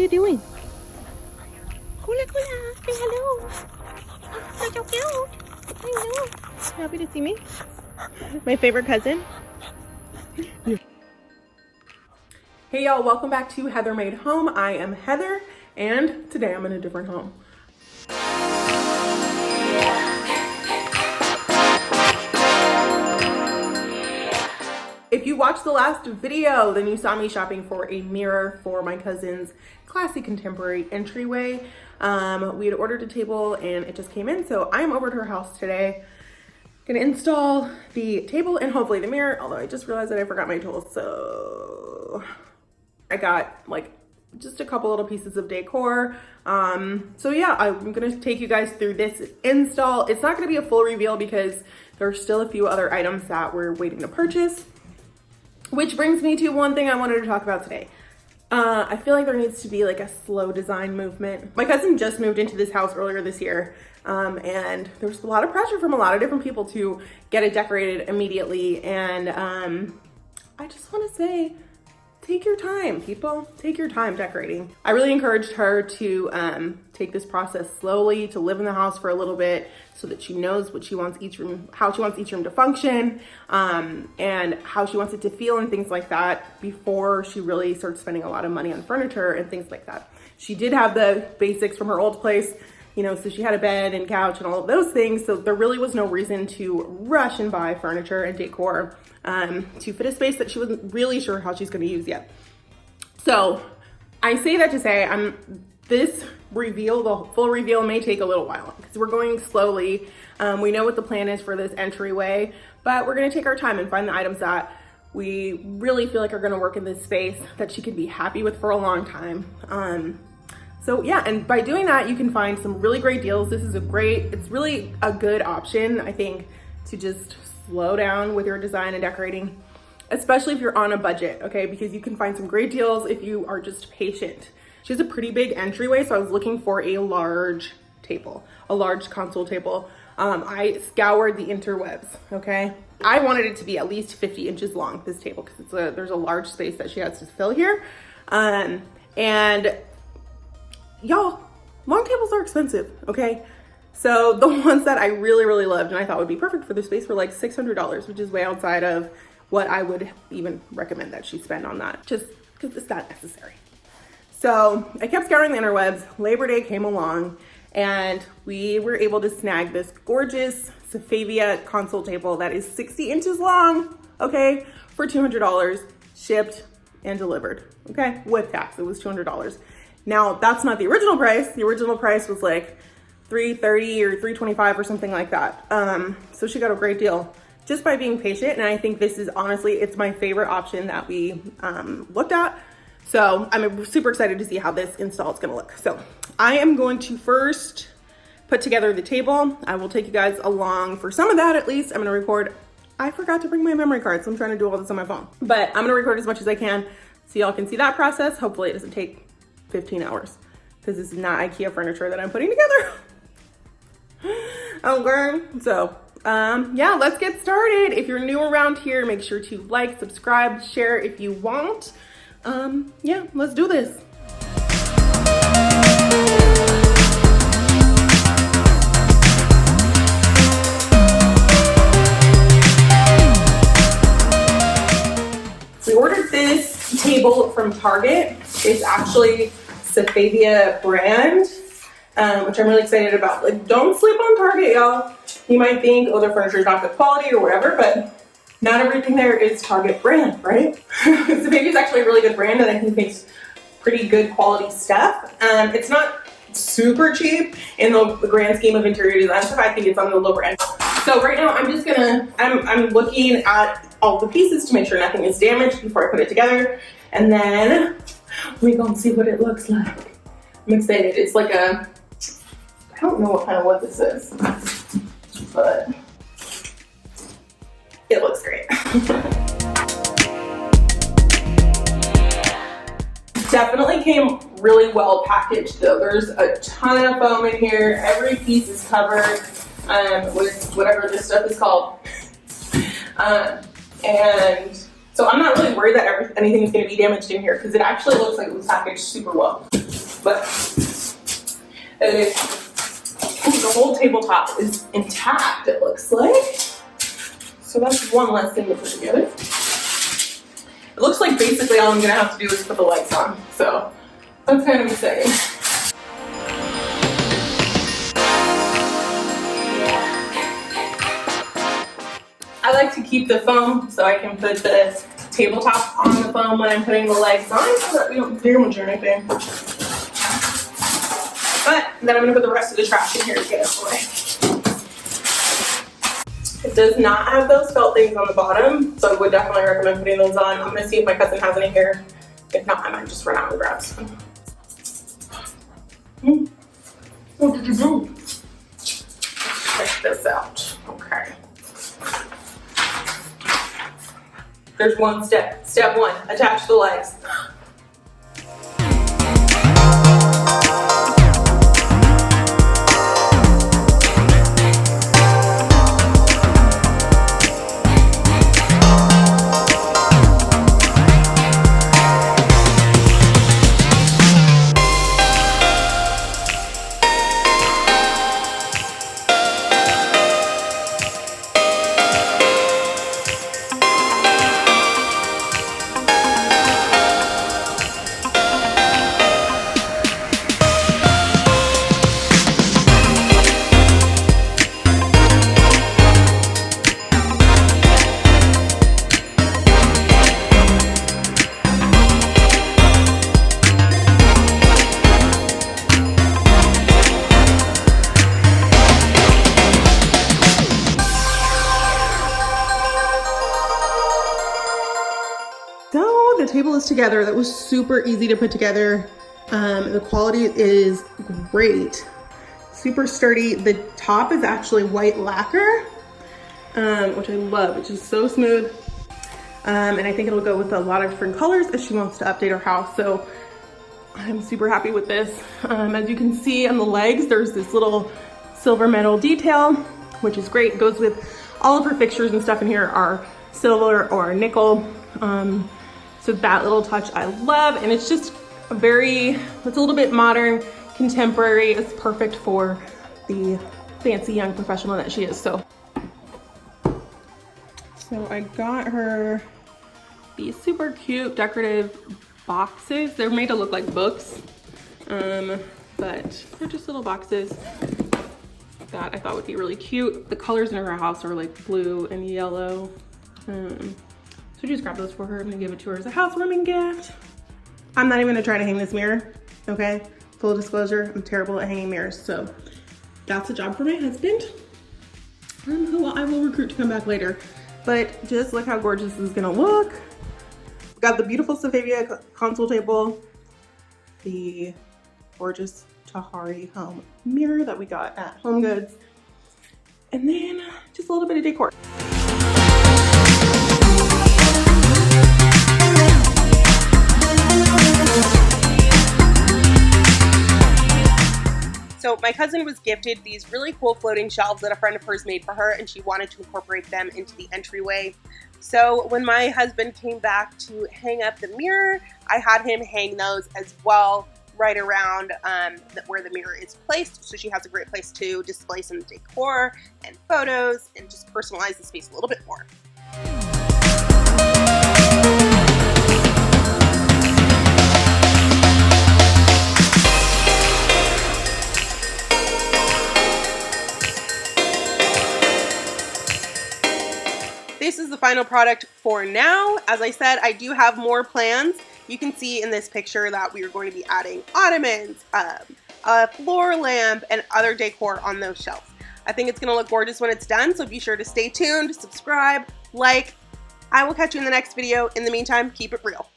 you doing? Hola, hola. Say hello. Oh, you're so cute. I know. Happy to see me. My favorite cousin. Hey y'all, welcome back to Heather Made Home. I am Heather, and today I'm in a different home. If you watched the last video, then you saw me shopping for a mirror for my cousin's classy contemporary entryway. We had ordered a table and it just came in, so I'm over at her house today. Gonna install the table and hopefully the mirror, although I just realized that I forgot my tools, so I got like just a couple little pieces of decor. So yeah, I'm gonna take you guys through this install. It's not gonna be a full reveal because there's still a few other items that we're waiting to purchase. Which brings me to one thing I wanted to talk about today. I feel like there needs to be like a slow design movement. My cousin just moved into this house earlier this year, and there was a lot of pressure from a lot of different people to get it decorated immediately. And I just want to say, take your time, people. Take your time decorating. I really encouraged her to take this process slowly, to live in the house for a little bit so that she knows what she wants each room, how she wants each room to function, and how she wants it to feel and things like that before she really starts spending a lot of money on furniture and things like that. She did have the basics from her old place, you know, so she had a bed and couch and all of those things. So there really was no reason to rush and buy furniture and decor to fit a space that she wasn't really sure how she's going to use yet. So I say that to say this reveal, the full reveal, may take a little while because we're going slowly. We know what the plan is for this entryway, but we're going to take our time and find the items that we really feel like are going to work in this space that she can be happy with for a long time. So yeah, and by doing that, you can find some really great deals. This is it's really a good option, I think, to just slow down with your design and decorating, especially if you're on a budget, okay? Because you can find some great deals if you are just patient. She has a pretty big entryway, so I was looking for a large table, a large console table. I scoured the interwebs, okay? I wanted it to be at least 50 inches long, this table, because there's a large space that she has to fill here. And y'all, long tables are expensive, okay? So the ones that I really, really loved and I thought would be perfect for this space were like $600, which is way outside of what I would even recommend that she spend on that, just because it's not necessary. So I kept scouring the interwebs. Labor Day came along and we were able to snag this gorgeous Safavieh console table that is 60 inches long, okay, for $200, shipped and delivered, okay, with tax. It was $200. Now, that's not the original price. The original price was like $330 or $325 or something like that. So she got a great deal just by being patient. And I think this is honestly, it's my favorite option that we looked at. So I'm super excited to see how this install is gonna look. So I am going to first put together the table. I will take you guys along for some of that at least. I'm gonna record. I forgot to bring my memory card, so I'm trying to do all this on my phone. But I'm gonna record as much as I can so y'all can see that process. Hopefully it doesn't take 15 hours because this is not IKEA furniture that I'm putting together. Okay, so yeah, let's get started. If you're new around here, make sure to like, subscribe, share if you want. Yeah, let's do this. We ordered this table from Target. It's actually Safavieh brand, which I'm really excited about. Like, don't sleep on Target, y'all. You might think, oh, their furniture is not good quality or whatever, but not everything there is Target brand, right? Safavieh is actually a really good brand and I think makes pretty good quality stuff. It's not super cheap in the grand scheme of interior design stuff. I think it's on the lower end. So right now I'm looking at all the pieces to make sure nothing is damaged before I put it together. And then we're gonna see what it looks like. I'm excited. It's like I don't know what kind of wood this is, but it looks great. Definitely came really well packaged though. There's a ton of foam in here. Every piece is covered with whatever this stuff is called. And so I'm not really worried that anything is going to be damaged in here because it actually looks like it was packaged super well. But the whole tabletop is intact, it looks like. So that's one less thing to put together. It looks like basically all I'm gonna have to do is put the lights on. So that's kind of exciting. I like to keep the foam so I can put the tabletop on the foam when I'm putting the legs on so that we don't damage or anything. But then I'm gonna put the rest of the trash in here to get it away. It does not have those felt things on the bottom, so I would definitely recommend putting those on. I'm gonna see if my cousin has any here. If not, I might just run out and grab some. What did you do? Check this out. Okay. There's one step. Step one, attach the legs. So the table is together. That was super easy to put together. The quality is great. Super sturdy. The top is actually white lacquer, which I love, which is so smooth. And I think it'll go with a lot of different colors if she wants to update her house. So I'm super happy with this. As you can see on the legs, there's this little silver metal detail, which is great. It goes with all of her fixtures and stuff in here are silver or nickel. So that little touch I love, and it's just it's a little bit modern, contemporary. It's perfect for the fancy young professional that she is. So I got her these super cute decorative boxes. They're made to look like books, but they're just little boxes that I thought would be really cute. The colors in her house are like blue and yellow. So just grab those for her. I'm gonna give it to her as a housewarming gift. I'm not even gonna try to hang this mirror, okay? Full disclosure, I'm terrible at hanging mirrors, so that's a job for my husband, who I will recruit to come back later. But just look how gorgeous this is gonna look. We got the beautiful Safavian console table, the gorgeous Tahari home mirror that we got at Home Goods, and then just a little bit of decor. So my cousin was gifted these really cool floating shelves that a friend of hers made for her, and she wanted to incorporate them into the entryway. So when my husband came back to hang up the mirror, I had him hang those as well right around where the mirror is placed, so she has a great place to display some decor and photos and just personalize the space a little bit more. This is the final product for now. As I said, I do have more plans. You can see in this picture that we are going to be adding ottomans, a floor lamp, and other decor on those shelves. I think it's gonna look gorgeous when it's done, so be sure to stay tuned, subscribe, like. I will catch you in the next video. In the meantime, keep it real.